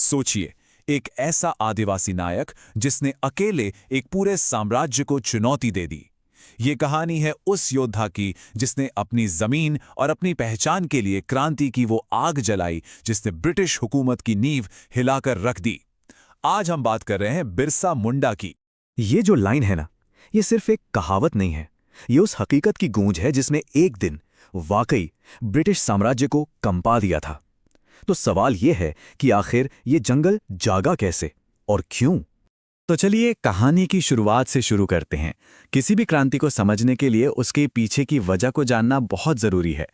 सोचिए, एक ऐसा आदिवासी नायक जिसने अकेले एक पूरे साम्राज्य को चुनौती दे दी। ये कहानी है उस योद्धा की जिसने अपनी जमीन और अपनी पहचान के लिए क्रांति की वो आग जलाई जिसने ब्रिटिश हुकूमत की नींव हिलाकर रख दी। आज हम बात कर रहे हैं बिरसा मुंडा की। ये जो लाइन है ना, ये सिर्फ एक कहावत नहीं है। ये उस हकीकत की गूंज है जिसने एक दिन वाकई ब्रिटिश साम्राज्य को कंपा दिया था। तो सवाल ये है कि आखिर ये जंगल जागा कैसे और क्यों? तो चलिए कहानी की शुरुआत से शुरू करते हैं। किसी भी क्रांति को समझने के लिए उसके पीछे की वजह को जानना बहुत जरूरी है।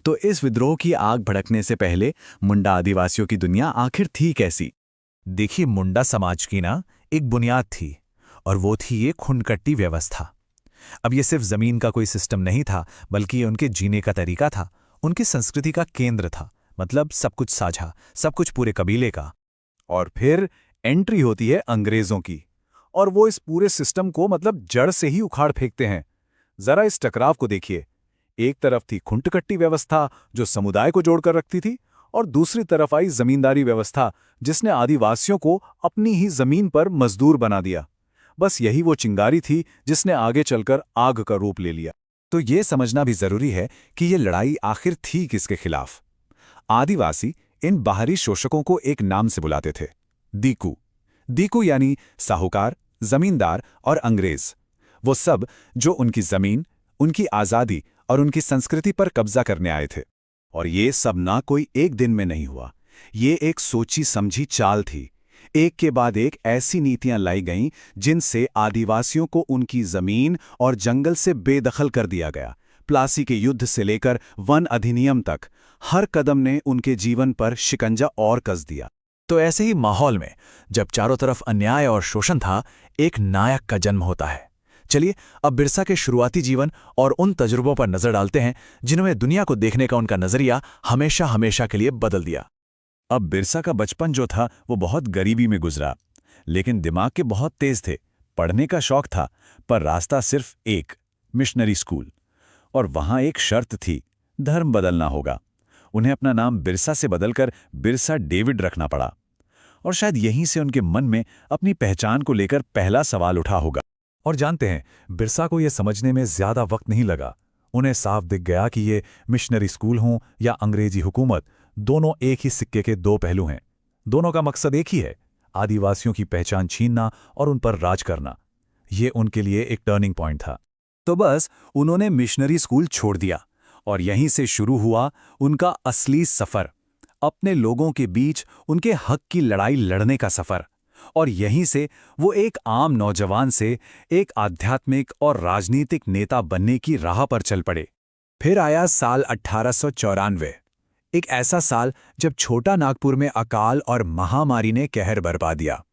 तो इस विद्रोह की आग भड़कने से पहले मुंडा आदिवासियों की दुनिया आखिर थी कैसी? देखिए, मुंडा समाज की ना एक बुनियाद थी, और वो थी ये खुनकट्टी व्यवस्था। अब ये सिर्फ जमीन का कोई सिस्टम नहीं था, बल्कि ये उनके जीने का तरीका था, उनकी संस्कृति का केंद्र था। मतलब सब कुछ साझा, सब कुछ पूरे कबीले का। और फिर एंट्री होती है अंग्रेजों की, और वो इस पूरे सिस्टम को मतलब जड़ से ही उखाड़ फेंकते हैं। जरा इस टकराव को देखिए। एक तरफ थी खुंटकट्टी व्यवस्था जो समुदाय को जोड़कर रखती थी, और दूसरी तरफ आई जमींदारी व्यवस्था जिसने आदिवासियों को अपनी ही जमीन पर मजदूर बना दिया। बस यही वो चिंगारी थी जिसने आगे चलकर आग का रूप ले लिया। तो ये समझना भी जरूरी है कि ये लड़ाई आखिर थी किसके खिलाफ। आदिवासी इन बाहरी शोषकों को एक नाम से बुलाते थे, दीकू। दीकू यानी साहूकार, जमींदार और अंग्रेज। वो सब जो उनकी जमीन, उनकी आजादी और उनकी संस्कृति पर कब्जा करने आए थे। और ये सब ना कोई एक दिन में नहीं हुआ। ये एक सोची समझी चाल थी। एक के बाद एक ऐसी नीतियां लाई गईं जिनसे आदिवासियों को उनकी जमीन और जंगल से बेदखल कर दिया गया। प्लासी के युद्ध से लेकर वन अधिनियम तक हर कदम ने उनके जीवन पर शिकंजा और कस दिया। तो ऐसे ही माहौल में जब चारों तरफ अन्याय और शोषण था, एक नायक का जन्म होता है। चलिए अब बिरसा के शुरुआती जीवन और उन तजुर्बों पर नजर डालते हैं जिन्होंने दुनिया को देखने का उनका नजरिया हमेशा हमेशा के लिए बदल दिया। अब बिरसा का बचपन जो था वो बहुत गरीबी में गुजरा, लेकिन दिमाग के बहुत तेज थे। पढ़ने का शौक था, पर रास्ता सिर्फ एक, मिशनरी स्कूल। और वहां एक शर्त थी, धर्म बदलना होगा। उन्हें अपना नाम बिरसा से बदलकर बिरसा डेविड रखना पड़ा। और शायद यहीं से उनके मन में अपनी पहचान को लेकर पहला सवाल उठा होगा। और जानते हैं, बिरसा को यह समझने में ज्यादा वक्त नहीं लगा। उन्हें साफ दिख गया कि ये मिशनरी स्कूल हों या अंग्रेजी हुकूमत, दोनों एक ही सिक्के के दो पहलू हैं। दोनों का मकसद एक ही है, आदिवासियों की पहचान छीनना और उन पर राज करना। ये उनके लिए एक टर्निंग पॉइंट था। तो बस उन्होंने मिशनरी स्कूल छोड़ दिया, और यहीं से शुरू हुआ उनका असली सफर, अपने लोगों के बीच उनके हक की लड़ाई लड़ने का सफर। और यहीं से वो एक आम नौजवान से एक आध्यात्मिक और राजनीतिक नेता बनने की राह पर चल पड़े। फिर आया साल 1894, एक ऐसा साल जब छोटा नागपुर में अकाल और महामारी ने कहर बरपा दिया।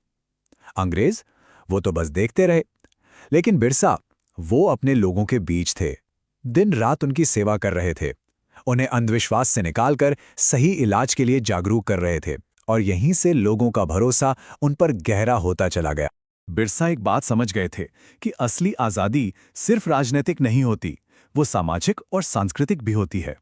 अंग्रेज वो तो बस देखते रहे, लेकिन बिरसा वो अपने लोगों के बीच थे, दिन रात उनकी सेवा कर रहे थे, उन्हें अंधविश्वास से निकालकर सही इलाज के लिए जागरूक कर रहे थे। और यहीं से लोगों का भरोसा उन पर गहरा होता चला गया। बिरसा एक बात समझ गए थे कि असली आज़ादी सिर्फ राजनीतिक नहीं होती, वो सामाजिक और सांस्कृतिक भी होती है।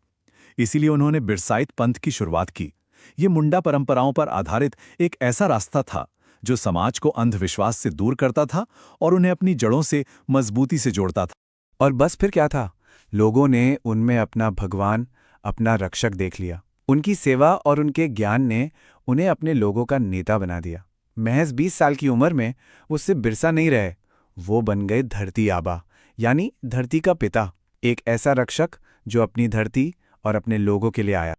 इसीलिए उन्होंने बिरसाइत पंथ की शुरुआत की। ये मुंडा परंपराओं पर आधारित एक ऐसा रास्ता था जो समाज को अंधविश्वास से दूर करता था और उन्हें अपनी जड़ों से मजबूती से जोड़ता था। और बस फिर क्या था, लोगों ने उनमें अपना भगवान, अपना रक्षक देख लिया। उनकी सेवा और उनके ज्ञान ने उन्हें अपने लोगों का नेता बना दिया। महज 20 साल की उम्र में वो सिर्फ बिरसा नहीं रहे, वो बन गए धरती आबा, यानी धरती का पिता। एक ऐसा रक्षक जो अपनी धरती और अपने लोगों के लिए आया।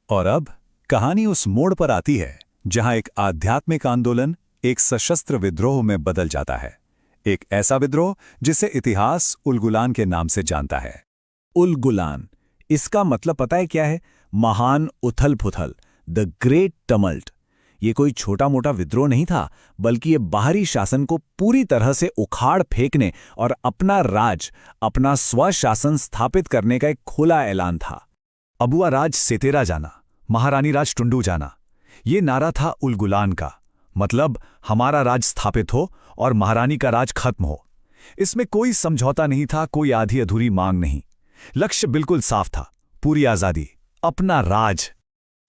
और अब कहानी उस मोड़ पर आती है जहां एक आध्यात्मिक आंदोलन एक सशस्त्र विद्रोह में बदल जाता है। एक ऐसा विद्रोह जिसे इतिहास उलगुलान के नाम से जानता है। उलगुलान, इसका मतलब पता है क्या है? महान उथल पुथल, द ग्रेट टमल्ट। ये कोई छोटा मोटा विद्रोह नहीं था, बल्कि ये बाहरी शासन को पूरी तरह से उखाड़ फेंकने और अपना राज, अपना स्वशासन स्थापित करने का एक खुला ऐलान था। अबुआ राज सेतेरा जाना, महारानी राज टुंडू जाना, ये नारा था उलगुलान का। मतलब हमारा राज स्थापित हो और महारानी का राज खत्म हो। इसमें कोई समझौता नहीं था, कोई आधी अधूरी मांग नहीं। लक्ष्य बिल्कुल साफ था, पूरी आजादी, अपना राज।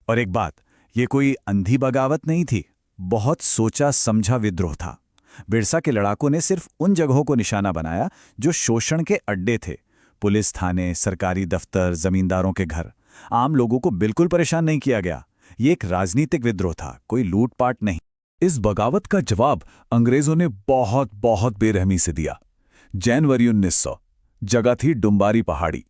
और एक बात, ये कोई अंधी बगावत नहीं थी, बहुत सोचा समझा विद्रोह था। बिरसा के लड़ाकों ने सिर्फ उन जगहों को निशाना बनाया जो शोषण के अड्डे थे। पुलिस थाने, सरकारी दफ्तर, जमींदारों के घर। आम लोगों को बिल्कुल परेशान नहीं किया गया। ये एक राजनीतिक विद्रोह था, कोई लूटपाट नहीं। इस बगावत का जवाब अंग्रेजों ने बहुत बहुत बेरहमी से दिया। जनवरी 1900, जगह थी डुम्बारी पहाड़ी,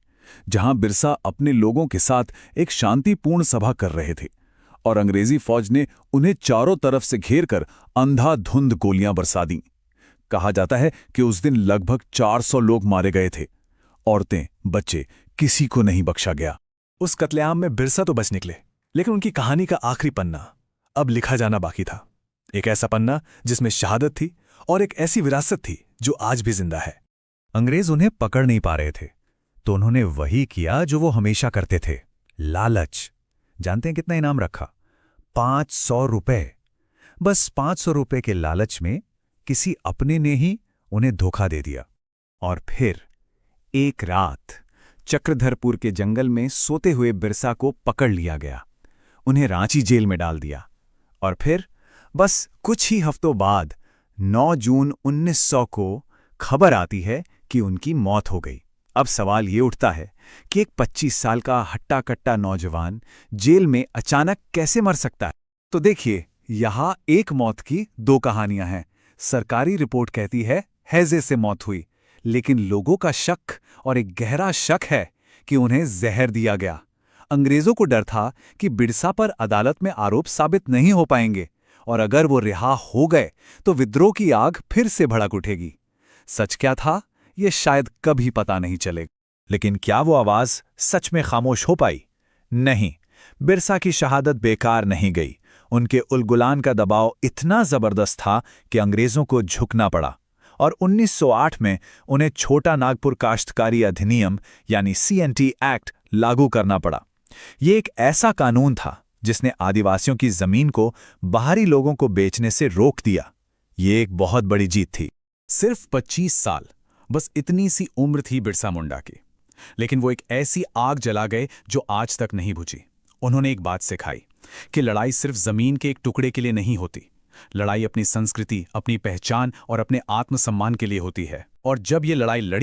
जहां बिरसा अपने लोगों के साथ एक शांतिपूर्ण सभा कर रहे थे और अंग्रेजी फौज ने उन्हें चारों तरफ से घेरकर अंधाधुंध गोलियां बरसा दीं। कहा जाता है कि उस दिन लगभग 400 लोग मारे गए थे। औरतें, बच्चे, किसी को नहीं बख्शा गया। उस कत्लेआम में बिरसा तो बच निकले, लेकिन उनकी कहानी का आखिरी पन्ना अब लिखा जाना बाकी था। एक ऐसा पन्ना जिसमें शहादत थी और एक ऐसी विरासत थी जो आज भी जिंदा है। अंग्रेज उन्हें पकड़ नहीं पा रहे थे, तो उन्होंने वही किया जो वो हमेशा करते थे, लालच। जानते हैं कितना इनाम रखा? 500 रुपए। बस 500 रुपए के लालच में किसी अपने ने ही उन्हें धोखा दे दिया। और फिर एक रात चक्रधरपुर के जंगल में सोते हुए बिरसा को पकड़ लिया गया। उन्हें रांची जेल में डाल दिया। और फिर बस कुछ ही हफ्तों बाद 9 जून 1900 को खबर आती है कि उनकी मौत हो गई। अब सवाल ये उठता है कि एक 25 साल का हट्टा-कट्टा नौजवान जेल में अचानक कैसे मर सकता है? तो देखिए, यहां एक मौत की 2 कहानियां हैं। सरकारी रिपोर्ट कहती है हैजे से मौत हुई, लेकिन लोगों का शक और एक गहरा शक है कि उन्हें जहर दिया गया। अंग्रेजों को डर था कि बिरसा पर अदालत में आरोप साबित नहीं हो पाएंगे और अगर वो रिहा हो गए तो विद्रोह की आग फिर से भड़क उठेगी। सच क्या था, ये शायद कभी पता नहीं चलेगा। लेकिन क्या वो आवाज सच में खामोश हो पाई? नहीं, बिरसा की शहादत बेकार नहीं गई। उनके उलगुलान का दबाव इतना जबरदस्त था कि अंग्रेजों को झुकना पड़ा और 1908 में उन्हें छोटा नागपुर काश्तकारी अधिनियम यानी CNT एक्ट लागू करना पड़ा। ये एक ऐसा कानून था जिसने आदिवासियों की जमीन को बाहरी लोगों को बेचने से रोक दिया। ये एक बहुत बड़ी जीत थी। सिर्फ 25 साल, बस इतनी सी उम्र थी बिरसा मुंडा की, लेकिन वो एक ऐसी आग जला गए जो आज तक नहीं बुझी। उन्होंने एक बात सिखाई कि लड़ाई सिर्फ जमीन के एक टुकड़े के लिए नहीं होती। लड़ाई अपनी संस्कृति, अपनी पहचान और अपने आत्मसम्मान के लिए होती है। और जब ये लड़ाई लड़ी